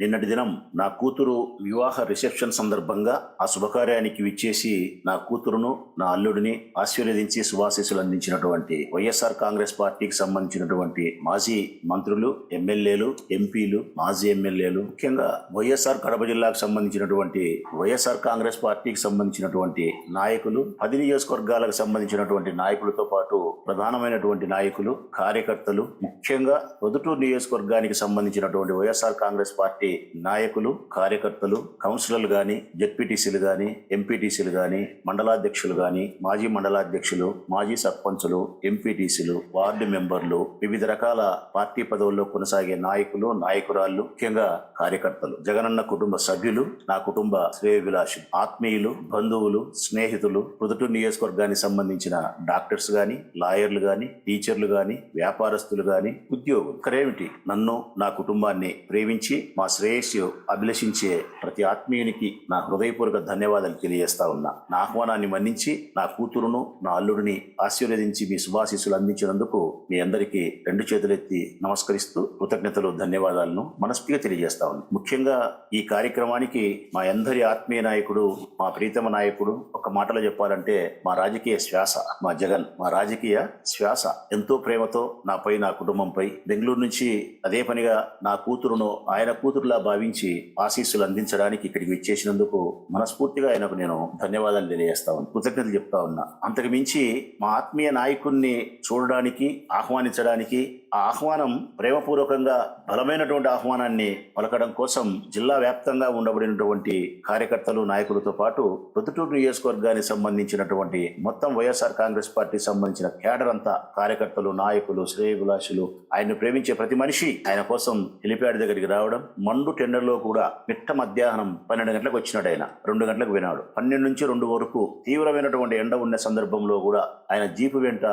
నిన్నటి దినం నా కూతురు వివాహ రిసెప్షన్ సందర్భంగా ఆ శుభకార్యానికి విచ్చేసి నా కూతురును నా అల్లుడిని ఆశీర్వదించి శుభాశీస్సులు అందించినటువంటి వైఎస్ఆర్ కాంగ్రెస్ పార్టీకి సంబంధించినటువంటి మాజీ మంత్రులు, ఎమ్మెల్యేలు, ఎంపీలు, మాజీ ఎమ్మెల్యేలు, ముఖ్యంగా వైఎస్ఆర్ కడప జిల్లాకు సంబంధించినటువంటి వైఎస్ఆర్ కాంగ్రెస్ పార్టీకి సంబంధించినటువంటి నాయకులు, 10 నియోజకవర్గాలకు సంబంధించినటువంటి నాయకులతో పాటు ప్రధానమైనటువంటి నాయకులు, కార్యకర్తలు, ముఖ్యంగా ప్రొద్దుటూరు నియోజకవర్గానికి సంబంధించినటువంటి వైఎస్ఆర్ కాంగ్రెస్ పార్టీ నాయకులు, కార్యకర్తలు, కౌన్సిలర్లు గాని, జెడ్పీటీసీలు గాని, ఎంపీటీసీలు గాని, మండలాధ్యక్షులు గాని, మాజీ మండలాధ్యక్షులు, మాజీ సర్పంచులు, ఎంపీటీసీలు, వార్డు మెంబర్లు, వివిధ రకాల పార్టీ పదవుల్లో కొనసాగే నాయకులు, నాయకురాళ్లు, ముఖ్యంగా కార్యకర్తలు, జగనన్న కుటుంబ సభ్యులు, నా కుటుంబ శ్రేయోభిలాషులు, ఆత్మీయులు, బంధువులు, స్నేహితులు, ప్రొద్దుటూరు నియోజకవర్గానికి సంబంధించిన డాక్టర్స్ గాని, లాయర్లు గాని, టీచర్లు గాని, వ్యాపారస్తులు గాని, ఉద్యోగులు, ఇక్కడేమిటి నన్ను, నా కుటుంబాన్ని ప్రేమించి మా శ్రేయస్సు అభిలషించే ప్రతి ఆత్మీయునికి నా హృదయపూర్వక ధన్యవాదాలు తెలియజేస్తా ఉన్నా. నా ఆహ్వానాన్ని మన్నించి నా కూతురును, నా అల్లుడిని ఆశీర్వదించి మీ శుభాశీస్సులు అందించినందుకు మీ అందరికీ 2 చేతులెత్తి నమస్కరిస్తూ కృతజ్ఞతలు, ధన్యవాదాలను మనస్ఫూర్తిగా తెలియజేస్తా ఉన్నా. ముఖ్యంగా ఈ కార్యక్రమానికి మా అందరి ఆత్మీయ నాయకుడు, మా ప్రీతమ నాయకుడు, ఒక మాటలో చెప్పాలంటే మా రాజకీయ శ్వాస, మా జగన్, మా రాజకీయ శ్వాస ఎంతో ప్రేమతో నాపై, నా కుటుంబంపై బెంగళూరు నుంచి అదే పనిగా నా కూతురును ఆయన కూతురులా భావించి ఆశీస్సులు అందించడానికి ఇక్కడికి విచ్చేసినందుకు మనస్ఫూర్తిగా ఆయనకు నేను ధన్యవాదాలు తెలియజేస్తా ఉన్నా, కృతజ్ఞతలు చెప్తా ఉన్నా. అంతకు మించి మా ఆత్మీయ నాయకుడిని చూడడానికి, ఆహ్వానించడానికి, ఆ ఆహ్వానం ప్రేమపూర్వకంగా బలమైనటువంటి ఆహ్వానాన్ని పలకడం కోసం జిల్లా వ్యాప్తంగా ఉండబడినటువంటి కార్యకర్తలు, నాయకులతో పాటు ప్రొద్దుటూరు నియోజకవర్గానికి సంబంధించినటువంటి మొత్తం వైఎస్ఆర్ కాంగ్రెస్ పార్టీ సంబంధించిన కేడర్ అంతా, కార్యకర్తలు, నాయకులు, శ్రేయోభిలాషులు, ఆయన్ని ప్రేమించే ప్రతి మనిషి ఆయన కోసం హెలిప్యాడ్ దగ్గరికి రావడం, మండు టెండర్లో కూడా మిట్ట మధ్యాహ్నం 12 గంటలకు వచ్చినాడు. ఆయన 2 గంటలకు వినాడు. 12 నుంచి 2 వరకు తీవ్రమైనటువంటి ఎండ ఉన్న సందర్భంలో కూడా ఆయన జీపు వెంట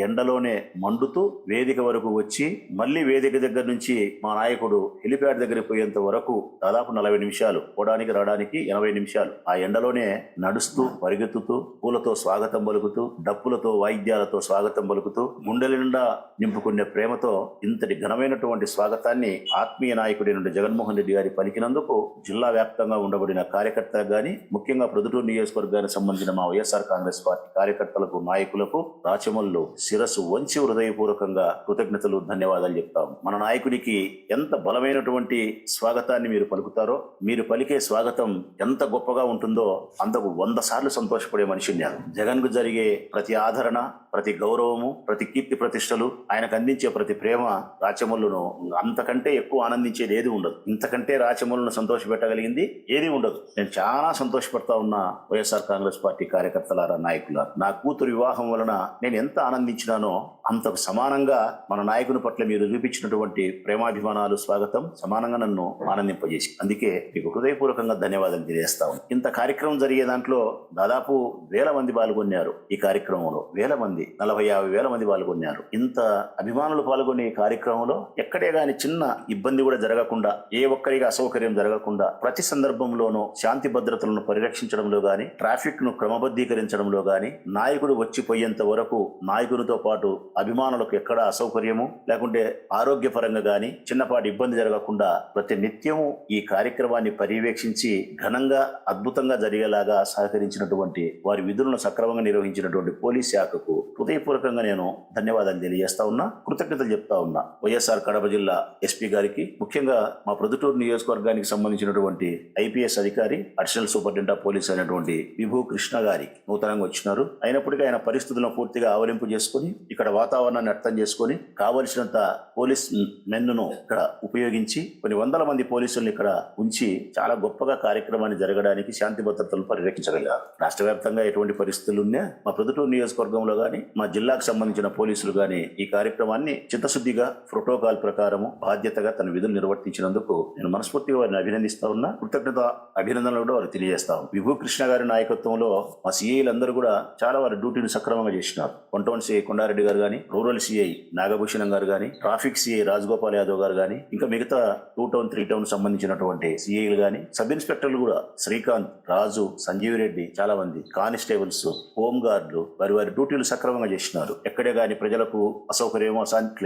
ఎండలోనే మండుతూ వేదిక వరకు వచ్చి, మళ్ళీ వేదిక దగ్గర నుంచి మా నాయకుడు హెలిప్యాడ్ దగ్గరికి పోయేంత వరకు దాదాపు 40 నిమిషాలు, పోవడానికి రావడానికి 80 నిమిషాలు ఆ ఎండలోనే నడుస్తూ, పరిగెత్తుతూ, పూలతో స్వాగతం పలుకుతూ, డప్పులతో, వాయిద్యాలతో స్వాగతం పలుకుతూ, గుండెల నిండా నింపుకునే ప్రేమతో ఇంతటి ఘనమైనటువంటి స్వాగతాన్ని ఆత్మీయ నాయకుడైన జగన్మోహన్ రెడ్డి గారి పలికినందుకు జిల్లా వ్యాప్తంగా ఉండబడిన కార్యకర్తలకు గాని, ముఖ్యంగా ప్రొద్దుటూరు నియోజకవర్గానికి సంబంధించిన మా వైఎస్ఆర్ కాంగ్రెస్ పార్టీ కార్యకర్తలకు, నాయకులకు రాచమల్లు శిరస్సు వంచి హృదయపూర్వకంగా కృతజ్ఞతలు, ధన్యవాదాలు చెప్తాం. మన నాయకుడికి ఎంత బలమైనటువంటి స్వాగతాన్ని మీరు పలుకుతారో, మీరు పలికే స్వాగతం ఎంత గొప్పగా ఉంటుందో అంతకు 100 సార్లు సంతోషపడే మనిషి నేను. జగన్ కు జరిగే ప్రతి ఆదరణ, ప్రతి గౌరవము, ప్రతి కీర్తి ప్రతిష్టలు, ఆయనకు అందించే ప్రతి ప్రేమ రాచమల్లును అంతకంటే ఎక్కువ ఆనందించేది ఏది ఉండదు. ఇంతకంటే రాచమల్లును సంతోషపెట్టగలిగింది ఏది ఉండదు. నేను చాలా సంతోషపడతా ఉన్నా వైఎస్ఆర్ కాంగ్రెస్ పార్టీ కార్యకర్తలారా, నాయకులారా. నా కూతురు వివాహం వలన నేను ఎంత ఆనందించినానో అంతకు సమానంగా మన నాయకుని పట్ల మీరు చూపించినటువంటి ప్రేమాభిమానాలు, స్వాగతం సమానంగా నన్ను ఆనందింపజేసి, అందుకే మీకు హృదయపూర్వకంగా ధన్యవాదాలు తెలియజేస్తాం. ఇంత కార్యక్రమం జరిగే దాంట్లో దాదాపు 1000 మంది పాల్గొన్నారు. ఈ కార్యక్రమంలో 1000 మంది, 40-50 వేల మంది పాల్గొన్నారు. ఇంత అభిమానులు పాల్గొనే ఈ కార్యక్రమంలో ఎక్కడే గాని చిన్న ఇబ్బంది కూడా జరగకుండా, ఏ ఒక్కరికి అసౌకర్యం జరగకుండా, ప్రతి సందర్భంలోనూ శాంతి భద్రతలను పరిరక్షించడంలో గాని, ట్రాఫిక్ ను క్రమబద్ధీకరించడంలో గాని, నాయకుడు వచ్చిపోయేంత వరకు నాయకునితో పాటు అభిమానులకు ఎక్కడ అసౌకర్యము లేకుంటే ఆరోగ్యపరంగా గాని చిన్నపాటి ఇబ్బంది జరగకుండా ప్రతి నిత్యము ఈ కార్యక్రమాన్ని పర్యవేక్షించి ఘనంగా, అద్భుతంగా జరిగేలాగా సహకరించినటువంటి, వారి విధులను సక్రమంగా నిర్వహించినటువంటి పోలీస్ శాఖకు హృదయపూర్వకంగా నేను ధన్యవాదాలు తెలియజేస్తా ఉన్నా, కృతజ్ఞతలు చెప్తా ఉన్నా. వైఎస్ఆర్ కడప జిల్లా ఎస్పీ గారికి, ముఖ్యంగా మా ప్రొద్దుటూరు నియోజకవర్గానికి సంబంధించినటువంటి ఐపీఎస్ అధికారి, అడిషనల్ సూపరింటెండెంట్ ఆఫ్ పోలీస్ అయినటువంటి విభూ కృష్ణ గారికి నూతనంగా వచ్చినారు. అయినప్పటికీ ఆయన పరిస్థితులను పూర్తిగా ఆవలింపు చేసుకుని, ఇక్కడ వాతావరణాన్ని అర్థం చేసుకుని, కావలసినంత పోలీస్ మెన్ను ఇక్కడ ఉపయోగించి కొన్ని 100 మంది పోలీసులను ఇక్కడ ఉంచి చాలా గొప్పగా కార్యక్రమాన్ని జరగడానికి, శాంతి భద్రతలను పరిరక్షించగలిగారు. రాష్ట్ర వ్యాప్తంగా ఎటువంటి పరిస్థితులు ఉన్నా మా ప్రొద్దుటూరు నియోజకవర్గంలో గాని, మా జిల్లాకు సంబంధించిన పోలీసులు గాని ఈ కార్యక్రమాన్ని చిత్తశుద్ధిగా, ప్రోటోకాల్ ప్రకారము, బాధ్యతగా తన విధులు నిర్వర్తించినందుకు నేను మనస్ఫూర్తిగా వారిని అభినందిస్తా ఉన్నా, కృతజ్ఞత అభినందనలు కూడా వారు తెలియజేస్తాం. విభూ కృష్ణ గారి నాయకత్వంలో మా సిఐలందరూ కూడా చాలా వారి డ్యూటీని సక్రమంగా చేసినారు. 1 సిఐ కొండారెడ్డి గారు గాని, రూరల్ సిఐ నాగభూషణం గారు గాని, ట్రాఫిక్ సిఐ రాజగోపాల్ యాదవ్ గారు గాని, ఇంకా మిగతా 2 టౌన్ 3 టౌన్ సంబంధించినటువంటి సిఐలు గాని, సబ్ ఇన్స్పెక్టర్లు కూడా శ్రీకాంత్, రాజు, సంజీవ్ రెడ్డి, చాలా మంది కానిస్టేబుల్స్, హోమ్ గార్డులు వారి డ్యూటీలు సక్రమంగా చేసినారు. ఎక్కడే గాని ప్రజలకు అసౌకర్యమో,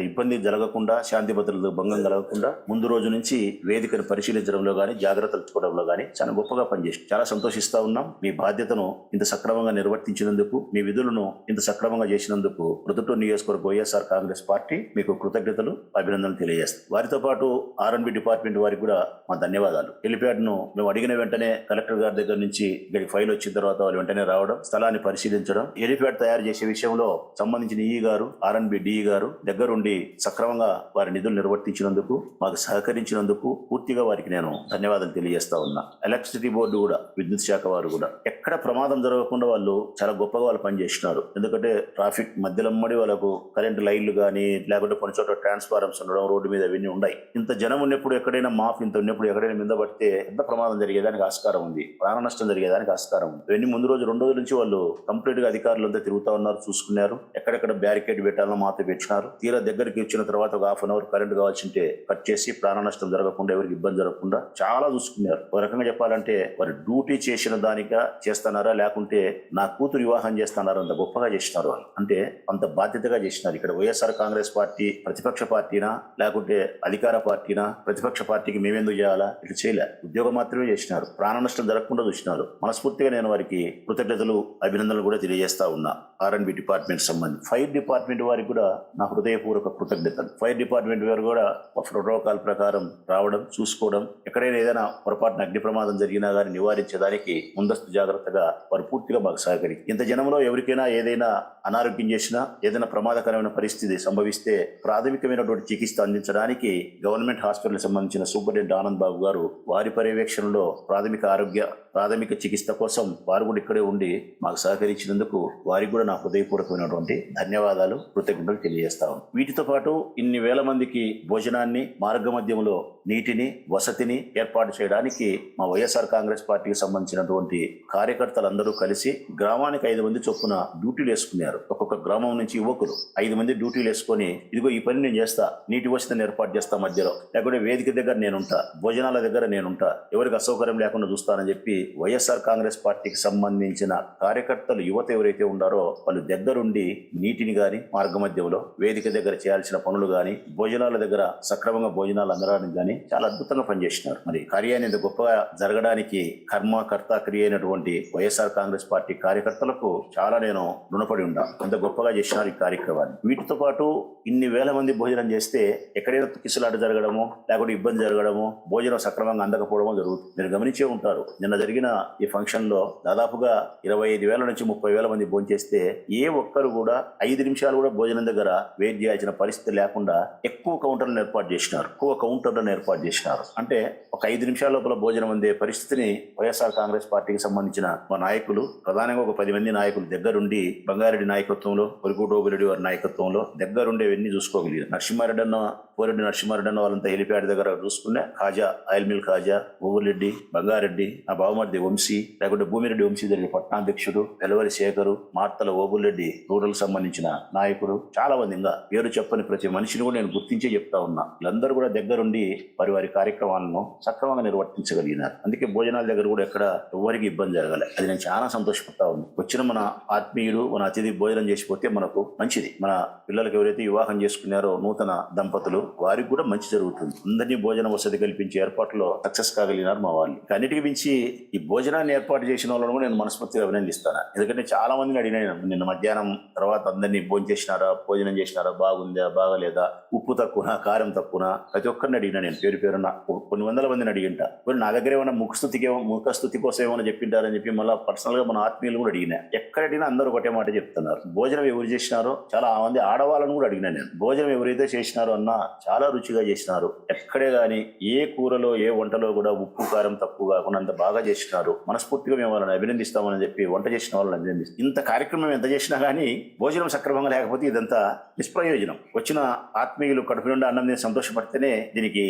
ఇబ్బంది జరగకుండా, శాంతి భద్రతలకు భంగం కలగకుండా ముందు రోజు నుంచి వేదికను పరిశీలించడంలో గానీ, జాగ్రత్తలు తీసుకోవడంలో గానీ చాలా గొప్పగా పనిచేసి చాలా సంతోషిస్తా ఉన్నాం. మీ బాధ్యతను ఇంత సక్రమంగా నిర్వర్తించినందుకు, మీ విధులను ఇంత సక్రమంగా చేసినందుకు ప్రొద్దుటూరు నియోజకవర్గ వైఎస్ఆర్ కాంగ్రెస్ పార్టీ మీకు కృతజ్ఞతలు, అభినందనలు తెలియజేస్తాం. వారితో పాటు R&B డిపార్ట్మెంట్ వారికి కూడా మా ధన్యవాదాలు. హెలిప్యాడ్ను మేము అడిగిన వెంటనే కలెక్టర్ గారి దగ్గర నుంచి ఇక్కడికి ఫైల్ వచ్చిన తర్వాత వాళ్ళు వెంటనే రావడం, స్థలాన్ని పరిశీలించడం, హెలిప్యాడ్ తయారు చేసే విషయంలో సంబంధించిన ఈఈ గారు, R&B డిఈ గారు దగ్గరుండి సక్రమంగా వారి నిధులు నిర్వర్తించినందుకు, మాకు సహకరించినందుకు పూర్తిగా వారికి నేను ధన్యవాదాలు తెలియజేస్తా ఉన్నా. ఎలక్ట్రిసిటీ బోర్డు కూడా, విద్యుత్ శాఖ వారు కూడా ఎక్కడ ప్రమాదం జరగకుండా వాళ్ళు చాలా గొప్పగా వాళ్ళు పనిచేస్తున్నారు. ఎందుకంటే ట్రాఫిక్ మధ్యలమ్మడి వాళ్ళకు కరెంటు లైన్లు కానీ, లేకుంటే కొన్ని చోట్ల ట్రాన్స్ఫార్మర్స్ ఉండడం, రోడ్డు మీద ఇవన్నీ ఉన్నాయి. ఇంత జనం ఉన్నప్పుడు ఎక్కడైనా ఇంత ఉన్నప్పుడు ఎక్కడైనా మీద పడితే ఎంత ప్రమాదం జరిగేదానికి ఆస్కారం ఉంది, ప్రాణ నష్టం జరిగేదానికి ఆస్కారం ఉంది. ఇవన్నీ ముందు రోజు 2 రోజుల నుంచి వాళ్ళు కంప్లీట్ గా అధికారులంతా తిరుగుతా ఉన్నారు, చూసుకున్నారు. ఎక్కడెక్కడ బ్యారికేడ్ పెట్టాలనో మాత్రం పెట్టినారు. తీరా దగ్గరికి వచ్చిన తర్వాత ఒక హాఫ్ అన్ అవర్ కరెంట్ కావాల్సింటే కట్ చేసి ప్రాణ నష్టం జరగకుండా, ఎవరికి ఇబ్బంది జరగకుండా చాలా చూసుకున్నారు. ఒక రకంగా చెప్పాలంటే వారి డ్యూటీ చేసిన దానిగా చేస్తున్నారా, లేకుంటే నా కూతురు వివాహం చేస్తున్నారా, అంత గొప్పగా చేసినారు వాళ్ళు. అంటే అంత బాధ్యతగా చేసినారు. ఇక్కడ వైఎస్ఆర్ కాంగ్రెస్ పార్టీ ప్రతిపక్ష పార్టీనా, లేకుంటే అధికార పార్టీనా, ప్రతిపక్ష పార్టీకి మేమెందుకు చేయాలా, ఇట్లా చేయలే. ఉద్యోగం మాత్రమే చేసినారు, ప్రాణ నష్టం జరగకుండా చూసినారు. మనస్ఫూర్తిగా నేను వారికి కృతజ్ఞతలు, అభినందనలు కూడా తెలియజేస్తా ఉన్నా. R&B డిపార్ట్మెంట్ సంబంధించి ఫైర్ డిపార్ట్మెంట్ వారికి కూడా నా హృదయపూర్వక కృతజ్ఞతలు. ఫైర్ డిపార్ట్మెంట్ వారు కూడా ప్రోటోకాల్ ప్రకారం రావడం, చూసుకోవడం, ఎక్కడైనా ఏదైనా పొరపాటున అగ్ని ప్రమాదం జరిగినా కానీ నివారించడానికి ముందస్తు జాగ్రత్తగా వారు పూర్తిగా మాకు సహకరి. ఇంత జనంలో ఎవరికైనా ఏదైనా అనారోగ్యం చేసినా, ఏదైనా ప్రమాదకరమైన పరిస్థితి సంభవిస్తే ప్రాథమికమైనటువంటి చికిత్స అందించడానికి గవర్నమెంట్ హాస్పిటల్ సంబంధించిన సూపరింటెండెంట్ ఆనంద్ బాబు గారు వారి పర్యవేక్షణలో ప్రాథమిక చికిత్స కోసం వారు కూడా ఇక్కడే ఉండి మాకు సహకరించినందుకు వారికి కూడా నా హృదయపూర్వకమైనటువంటి ధన్యవాదాలు, కృతజ్ఞతలు తెలియజేస్తాను. వీటితో పాటు ఇన్ని వేల మందికి భోజనాన్ని, మార్గ మధ్యంలో నీటిని, వసతిని ఏర్పాటు చేయడానికి మా వైఎస్ఆర్ కాంగ్రెస్ పార్టీకి సంబంధించినటువంటి కార్యకర్తలందరూ కలిసి గ్రామానికి 5 మంది చొప్పున డ్యూటీలు వేసుకున్నారు. ఒక్కొక్క గ్రామం నుంచి యువకులు 5 మంది డ్యూటీలు వేసుకొని, ఇదిగో ఈ పని నేను చేస్తా, నీటి వసతిని ఏర్పాటు చేస్తా మధ్యలో, లేకుంటే వేదిక దగ్గర నేనుంటా, భోజనాల దగ్గర నేనుంటా, ఎవరికి అసౌకర్యం లేకుండా చూస్తానని చెప్పి వైఎస్ఆర్ కాంగ్రెస్ పార్టీకి సంబంధించిన కార్యకర్తలు, యువత ఎవరైతే ఉన్నారో వాళ్ళు దగ్గరుండి నీటిని గాని, మార్గ మధ్యంలో వేదిక దగ్గర చేయాల్సిన పనులు గాని, భోజనాల దగ్గర సక్రమంగా భోజనాలు అందడానికి గాని చాలా అద్భుతంగా పనిచేస్తున్నారు. మరి కార్యాన్ని ఇంత గొప్పగా జరగడానికి కర్త క్రియ అయినటువంటి వైఎస్ఆర్ కాంగ్రెస్ పార్టీ కార్యకర్తలకు చాలా నేను రుణపడి ఉన్నా. అంత గొప్పగా చేసినారు ఈ కార్యక్రమాన్ని. వీటితో పాటు ఇన్ని వేల మంది భోజనం చేస్తే ఎక్కడైనా కిసులాట జరగడము, లేకుంటే ఇబ్బంది జరగడము, భోజనం సక్రమంగా అందకపోవడమో జరుగుతుంది. మీరు గమనించే ఉంటారు. నిన్న జరిగిన ఈ ఫంక్షన్ లో దాదాపుగా 25,000 నుంచి 30,000 మంది భోజనం చేస్తే ఏ ఒక్కరు కూడా 5 నిమిషాలు కూడా భోజనం దగ్గర వెయిట్ చేయాల్సిన పరిస్థితి లేకుండా ఎక్కువ కౌంటర్లను ఏర్పాటు చేసినారు. అంటే ఒక 5 నిమిషాల లోపల భోజనం అందే పరిస్థితిని వైఎస్ఆర్ కాంగ్రెస్ పార్టీకి సంబంధించిన మా నాయకులు, ప్రధానంగా ఒక 10 మంది నాయకులు దగ్గరుండి, బంగారెడ్డి నాయకత్వంలో, పొరుగుటోబిరెడ్డి వారి నాయకత్వంలో దగ్గరుండి అవన్నీ చూసుకోగలిగారు. పోరెడ్డి నరసింహారెడ్డి అన్న వాళ్ళంతా హెలిప్యాడ్ దగ్గర చూసుకునే ఖాజా, ఆయిల్ మిల్ ఖాజా, ఓబులెడ్డి, బంగారెడ్డి, ఆ బావమర్ది వంశీ, లేకుంటే భూమిరెడ్డి వంశీ జరిగే పట్టణాధ్యక్షుడు, వెలవరి శేఖరు, మార్తల ఓబులెడ్డి రూరల్ సంబంధించిన నాయకుడు, చాలా మంది ఇంకా పేరు చెప్పని ప్రతి మనిషిని కూడా నేను గుర్తించే చెప్తా ఉన్నా. వీళ్ళందరూ కూడా దగ్గరుండి వారి కార్యక్రమాలను సక్రమంగా నిర్వర్తించగలిగినారు. అందుకే భోజనాల దగ్గర కూడా ఎక్కడ ఎవరికి ఇబ్బంది జరగాలి. అది నేను చాలా సంతోషపడతా ఉన్నా. వచ్చిన మన ఆత్మీయులు, మన అతిథి భోజనం చేసిపోతే మనకు మంచిది. మన పిల్లలకు ఎవరైతే వివాహం చేసుకున్నారో నూతన దంపతులు, వారికి కూడా మంచి జరుగుతుంది. అందరినీ భోజన వసతి కల్పించే ఏర్పాట్లో సక్సెస్ కాగలిగినారు మా వాళ్ళు. అన్నిటికి మించి ఈ భోజనాన్ని ఏర్పాటు చేసిన వాళ్ళను కూడా నేను మనస్ఫూర్తిగా అభినందిస్తాను. ఎందుకంటే చాలా మందిని అడిగినాను నిన్న మధ్యాహ్నం తర్వాత, అందరినీ భోజనం చేసినారా, భోజనం చేసినారా, బాగుందా, బాగలేదా, ఉప్పు తక్కువనా, కారం తక్కువనా, ప్రతి ఒక్కరిని అడిగినా నేను పేరున కొన్ని వందల మందిని అడిగింటా. నా దగ్గర ఏమన్నా ముఖస్థుతి కోసం ఏమైనా చెప్పింటారని చెప్పి మళ్ళీ పర్సనల్ గా మన ఆత్మీయులు కూడా అడిగినా. ఎక్కడ అడిగినా అందరూ ఒకటే మాట చెప్తున్నారు, భోజనం ఎవరు చేసినారో. చాలా మంది ఆడవాళ్ళను కూడా అడిగినా నేను, భోజనం ఎవరైతే చేసినారో అన్నా చాలా రుచిగా చేసినారు. ఎక్కడే గాని ఏ కూరలో, ఏ వంటలో కూడా ఉప్పు కారం తక్కువ కాకుండా అంత బాగా చేసినారు. మనస్ఫూర్తిగా మేము వాళ్ళని అభినందిస్తామని చెప్పి వంట చేసిన వాళ్ళని అభినందిస్తాం. ఇంత కార్యక్రమం ఎంత చేసినా గానీ భోజనం సక్రమంగా లేకపోతే ఇదంతా నిష్ప్రయోజనం. వచ్చిన ఆత్మీయులు కడుపు నుండి అన్నం నేను సంతోషపడితేనే దీనికి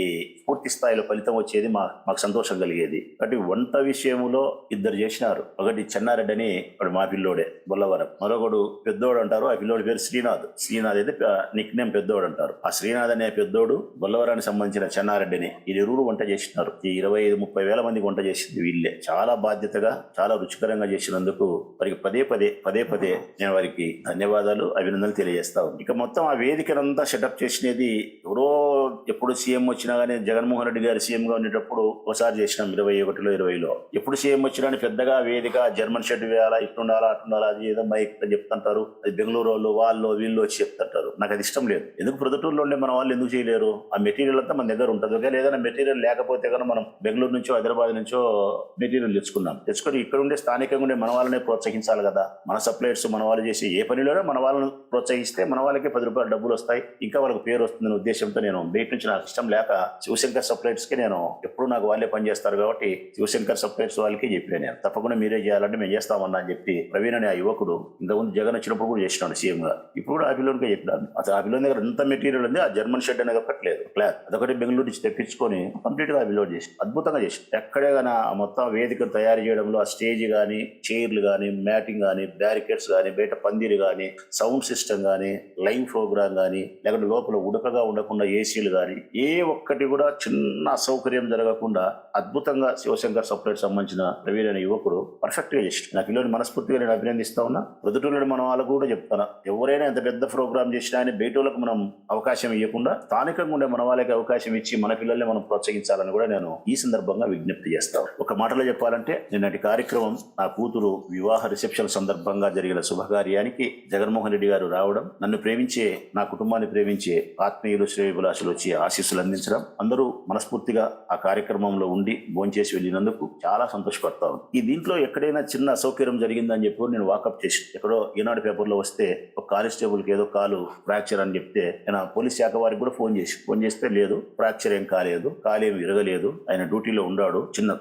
పూర్తి స్థాయిలో ఫలితం వచ్చేది, మాకు సంతోషం కలిగేది. కాబట్టి వంట విషయంలో 2 చేసినారు. ఒకటి చెన్నారెడ్డి అని, వాడు మా పిల్లోడే బొల్లవరం. మరొకడు పెద్దోడు అంటారు, ఆ పిల్లోడి పేరు శ్రీనాథ్ అయితే నిక్ నేమ్ పెద్దోడు అంటారు. ఆ శ్రీనాథ్ అనే పెద్దోడు బొల్లవరానికి సంబంధించిన చెన్నారెడ్డిని ఇరువురు వంట చేసినారు. ఈ 25-30 వేల మందికి వంట చేసింది వీళ్ళే. చాలా బాధ్యతగా, చాలా రుచికరంగా చేసినందుకు వారికి పదే పదే నేను వారికి ధన్యవాదాలు, అభినందనలు తెలియజేస్తా ఉన్నాను. ఇక మొత్తం ఆ వేదికనంతా సెటప్ చేసినది ఎవరో ఎప్పుడు సీఎం వచ్చినా కానీ జగన్మోహన్ రెడ్డి గారు సీఎం గా ఉండేటప్పుడు ఒకసారి చేసినాం 21లో 20లో. ఎప్పుడు సీఎం వచ్చినా పెద్దగా వేదిక జర్మన్ షెడ్ వేయాలా, ఇట్లుండాలా అట్లుండాలా, అది ఏదో మైక్ అని చెప్తుంటారు. అది బెంగళూరు వాళ్ళు వీళ్ళు వచ్చి చెప్తుంటారు. నాకు అది ఇష్టం లేదు. ఎందుకు ప్రొద్దుటూరులో ఉండే మన వాళ్ళు ఎందుకు చేయలేరు? ఆ మెటీరియల్ అంతా మన దగ్గర ఉంటుంది. ఒకవేళ ఏదైనా మెటీరియల్ లేకపోతే కనుక మనం బెంగళూరు నుంచో హైదరాబాద్ నుంచో మెటీరియల్ తెచ్చుకొని ఇక్కడ ఉండే స్థానికంగా ఉండే మన వాళ్ళనే ప్రోత్సహించాలి కదా. మన సప్లైర్స్ మన వాళ్ళు చేసే ఏ పనిలోనే మన వాళ్ళని ప్రోత్సహిస్తే మన వాళ్ళకి 10 రూపాయలు డబ్బులు వస్తాయి, ఇంకా వాళ్ళకి పేరు వస్తుందనే ఉద్దేశంతో నేను బయట నుంచి నాకు ఇష్టం లేక శివశంకర్ సప్లైర్స్ కి నేను ఎప్పుడు నాకు వాళ్ళే పనిచేస్తారు కాబట్టి శివశంకర్ సప్లైర్స్ వాళ్ళకి చెప్పిన నేను తప్పకుండా మీరే చేయాలంటే మేము చేస్తామన్నా అని చెప్పి ప్రవీణ్ అనే ఆ యువకుడు ఇంతకుముందు జగన్ వచ్చినప్పుడు కూడా చేసినాడు సీఎం గా. ఇప్పుడు కూడా ఆపిలోనికే చెప్పినాను. అసలు ఆపిలోని దగ్గర ఎంత మెటీరియల్ ఉంది, ఆ జర్మన్ షెడ్ అనేది పెట్టలేదు క్లాత్ అదొకటి బెంగళూరు నుంచి తెప్పించుకొని కంప్లీట్ గా అభిలోడ్ చేసి అద్భుతంగా చేసి ఎక్కడే కానీ ఆ మొత్తం వేదికను తయారు చేయడంలో ఆ స్టేజ్ కానీ, చైర్లు కానీ, మ్యాటింగ్ కానీ, బ్యారికేడ్స్ కానీ, బయట పందిరి కానీ, సౌండ్ సిస్టమ్ కానీ, లైవ్ ప్రోగ్రామ్ కానీ, లేకపోతే లోపల ఉడకగా ఉండకుండా ఏసీలు కానీ, ఏ ఒక్కటి కూడా చిన్న అసౌకర్యం జరగకుండా అద్భుతంగా శివశంకర్ సప్లైట్ సంబంధించిన ప్రవీణ్ అనే యువకుడు పర్ఫెక్ట్ గా చేసి నాకు ఇల్లు మనస్ఫూర్తిగా నేను అభినందిస్తా ఉన్నా. ప్రొద్దుటూరులో మన వాళ్ళకు కూడా చెప్తాను, ఎవరైనా ఎంత పెద్ద ప్రోగ్రామ్ చేసినా అని బయట వాళ్ళకు మనం అవకాశం ఇవ్వకుండా స్థానికంగా ఉండే మన వాళ్ళకి అవకాశం ఇచ్చి మన పిల్లల్ని మనం ప్రోత్సహించాలని కూడా నేను ఈ సందర్భంగా విజ్ఞప్తి చేస్తాను. ఒక మాటలో చెప్పాలంటే నిన్నటి కార్యక్రమం నా కూతురు వివాహ రిసెప్షన్ సందర్భంగా జరిగిన శుభకార్యానికి జగన్మోహన్ రెడ్డి గారు రావడం, నన్ను ప్రేమించే నా కుటుంబాన్ని ప్రేమించే ఆత్మీయులు శ్రేయోభిలాషులు వచ్చి ఆశీస్సులు అందించడం, అందరూ మనస్ఫూర్తిగా ఆ కార్యక్రమంలో ఉండి భోంచేసి వెళ్ళినందుకు చాలా సంతోషపడతాను. ఈ దీంట్లో ఎక్కడైనా చిన్న అసౌకర్యం జరిగిందని చెప్పి నేను వాకప్ చేసి ఎక్కడో ఈనాడు పేపర్లో వస్తే ఒక కానిస్టేబుల్ కి ఏదో కాలు ఫ్రాక్చర్ అని చెప్తే నేను పోలీస్ శాఖ వారికి కూడా ఫోన్ చేస్తే లేదు, ఫ్రాక్చర్ ఏం కాలేదు, కాలేం విరగలేదు, ఆయన డ్యూటీలో ఉన్నాడు, చిన్న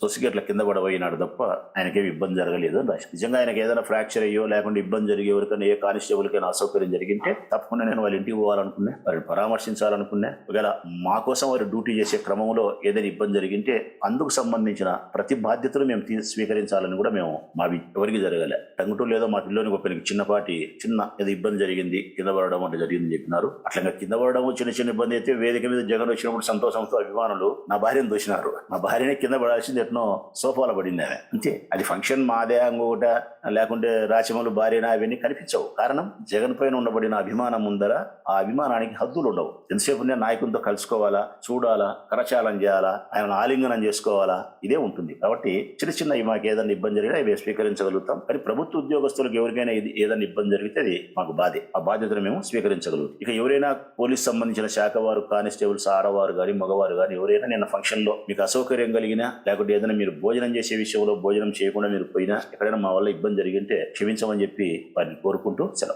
తొసిగట్ల కింద పడబోయినాడు తప్ప ఆయనకేమి ఇబ్బంది జరగలేదు అని రాసి. నిజంగా ఆయనకి ఏదైనా ఫ్రాక్చర్ అయ్యో లేకుంటే ఇబ్బంది జరిగే ఎవరికైనా ఏ కానిస్టేబుల్ కైనా అసౌకర్యం జరిగింటే తప్పకుండా నేను వాళ్ళ ఇంటికి పోవాలనుకున్నా, వారిని పరామర్శించాలనుకున్నా. ఒకవేళ మా కోసం వారు డ్యూటీ చేసే క్రమంలో ఏదైనా ఇబ్బంది జరిగింటే అందుకు సంబంధించిన ప్రతి బాధ్యతలు మేము స్వీకరించాలని కూడా మేము ఎవరికి జరగలే. టంగుటూరు లేదో మా పిల్లోని గొప్పనికి చిన్న ఏదో ఇబ్బంది జరిగింది, కింద పడడం అంటే జరిగిందని చెప్పినారు. అట్లా కింద పడడం చిన్న ఇబ్బంది అయితే వేదిక మీద జగన్ వచ్చినప్పుడు సంతోషంతో అభిమానులు నా భార్యను దోసినారు. నా భార్యనే కింద పడాల్సింది ఎట్నో సోఫాలో పడింది ఆమె. అంతే, అది ఫంక్షన్ మాదే అంగోట లేకుంటే రాచమలు భార్యనా అవన్నీ కనిపించవు. కారణం జగన్ పైన ఉండబడిన అభిమానం ముందర ఆ అభిమానానికి హద్దులు ఉండవు. ఎంతసేపు నాయకులతో కలుసుకోవాలా, చూడాలా, కరచాలం చేయాలా, ఆయన ఆలింగనం చేసుకోవాలా, ఇదే ఉంటుంది. కాబట్టి చిన్న మాకు ఏదైనా ఇబ్బంది జరిగినా అవి స్వీకరించగలుగుతాం. కానీ ప్రభుత్వ ఉద్యోగస్తులకు ఎవరికైనా ఏదైనా ఇబ్బంది జరిగితే అది మాకు బాధే. ఆ బాధ్యతను మేము స్వీకరించగలుగుతాం. ఇక ఎవరైనా పోలీస్ సంబంధించిన శాఖ వారు, కానిస్టేబుల్స్, ఆడవారు కానీ మగవారు కానీ ఎవరైనా నిన్న ఫంక్షన్ లో మీకు అసౌకర్యం కలిగినా లేకుంటే ఏదైనా మీరు భోజనం చేసే విషయంలో భోజనం చేయకుండా మీరు పోయినా ఎక్కడైనా మా వల్ల ఇబ్బంది జరిగింటే క్షమించమని చెప్పి వారిని కోరుకుంటూ సెలవు.